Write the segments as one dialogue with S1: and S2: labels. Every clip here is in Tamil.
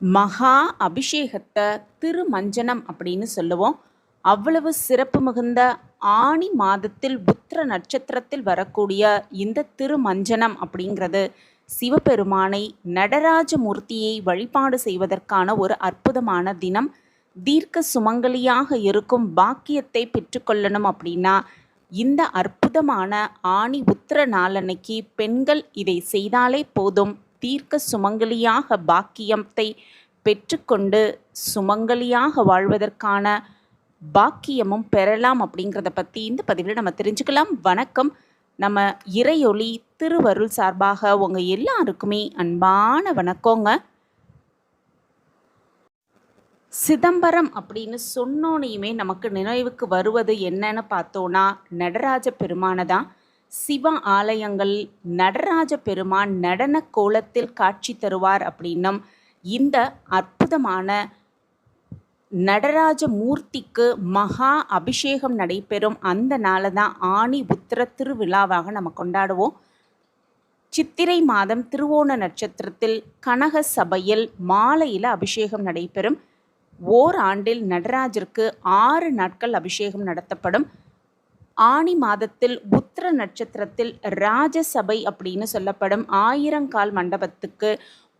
S1: மகா அபிஷேகத்தை திருமஞ்சனம் அப்படின்னு சொல்லுவோம். அவ்வளவு சிறப்பு மிகுந்த ஆனி மாதத்தில் புத்திர நட்சத்திரத்தில் வரக்கூடிய இந்த திருமஞ்சனம் அப்படிங்கிறது சிவபெருமானை நடராஜமூர்த்தியை வழிபாடு செய்வதற்கான ஒரு அற்புதமான தினம். தீர்க்க சுமங்கலியாக இருக்கும் பாக்கியத்தை பெற்றுக்கொள்ளணும் அப்படின்னா இந்த அற்புதமான ஆனி உத்திர நாளன்னைக்கு பெண்கள் இதை செய்தாலே போதும். தீர்க்க சுமங்கலியாக பாக்கியத்தை பெற்றுக்கொண்டு சுமங்கலியாக வாழ்வதற்கான பாக்கியமும் பெறலாம் அப்படிங்கிறத பற்றி இந்த பதிவில் நம்ம தெரிஞ்சுக்கலாம். வணக்கம். நம்ம இறையொளி திருவருள் சார்பாக உங்கள் எல்லாருக்குமே அன்பான வணக்கங்க. சிதம்பரம் அப்படின்னு சொன்னோனையுமே நமக்கு நினைவுக்கு வருவது என்னன்னு பார்த்தோன்னா நடராஜ பெருமானை தான். சிவ ஆலயங்கள் நடராஜ பெருமான் நடன கோலத்தில் காட்சி தருவார் அப்படின்னும் இந்த அற்புதமான நடராஜ மூர்த்திக்கு மகா அபிஷேகம் நடைபெறும் அந்த நாளை தான் ஆனி உத்திர திருவிழாவாக நம்ம கொண்டாடுவோம். சித்திரை மாதம் திருவோண நட்சத்திரத்தில் கனக சபையில் மாலையில் அபிஷேகம் நடைபெறும். ஓராண்டில் நடராஜருக்கு 6 நாட்கள் அபிஷேகம் நடத்தப்படும். ஆனி மாதத்தில் உத்திர நட்சத்திரத்தில் ராஜசபை அப்படின்னு சொல்லப்படும் 1000 கால் மண்டபத்துக்கு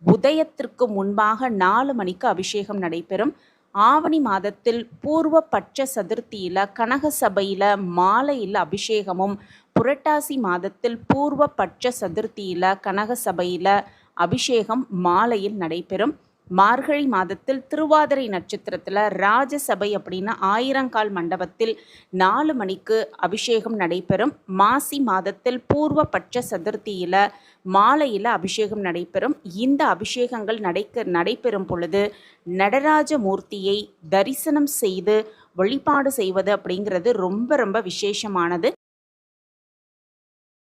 S1: உதயத்திற்கு முன்பாக 4 மணிக்கு அபிஷேகம் நடைபெறும். ஆவணி மாதத்தில் பூர்வ பட்ச சதுர்த்தியில் கனக சபையில் மாலையில் அபிஷேகமும், புரட்டாசி மாதத்தில் பூர்வ பட்ச சதுர்த்தியில் கனக சபையில் அபிஷேகம் மாலையில் நடைபெறும். மார்கழி மாதத்தில் திருவாதிரை நட்சத்திரத்தில் ராஜசபை அப்படின்னா 1000 கால் மண்டபத்தில் 4 மணிக்கு அபிஷேகம் நடைபெறும். மாசி மாதத்தில் பூர்வ பட்ச சதுர்த்தியில் மாலையில் அபிஷேகம் நடைபெறும். இந்த அபிஷேகங்கள் நடைபெறும் பொழுது நடராஜ மூர்த்தியை தரிசனம் செய்து வழிபாடு செய்வது அப்படிங்கிறது ரொம்ப ரொம்ப விசேஷமானது.